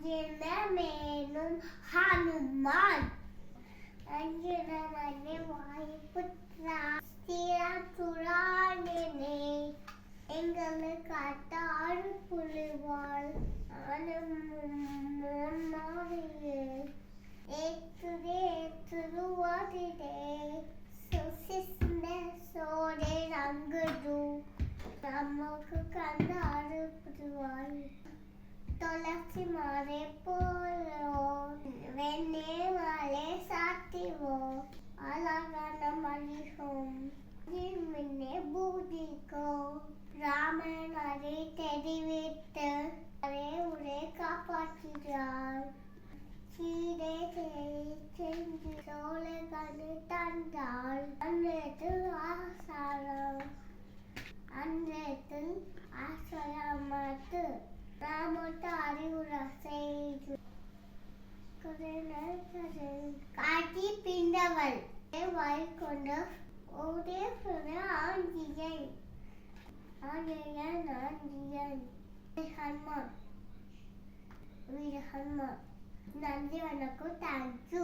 அஞ்சனமேனும் ஹனுமான் அஞ்சனமனே வாயுபுத்ரா ஸ்ரீராசுரானே எங்களுக்கு அட்டாறு புலிவாள் ஆனமாரியே ஏத்துருவாதிடே சுசிஸ்மே சோடே ரங்குடு நமக்கு கண்டாறு புதுவாள் துளசி மாறே போலோ வெண்ணே மாலே சாத்திவோ அழகான மலிகம் மின்னே பூதிக்கோ ராமன் அதை தெரிவித்து அரே உரை காப்பாற்றுகிறார் சீடை செஞ்சு சோழகனை தந்தாள் அன்றைக்கு ஆசாரம் அன்றைக்கு ஆசாரமாட்டு ராமோட்ட அறிவுரை செய்து காட்டி பிண்டவள் வாய் கொண்ட ஒரே ஆஞ்சியன் ஆஞ்சியன் ஹனுமான் வீர ஹனுமான் நன்றி வணக்கம் தேங்க்யூ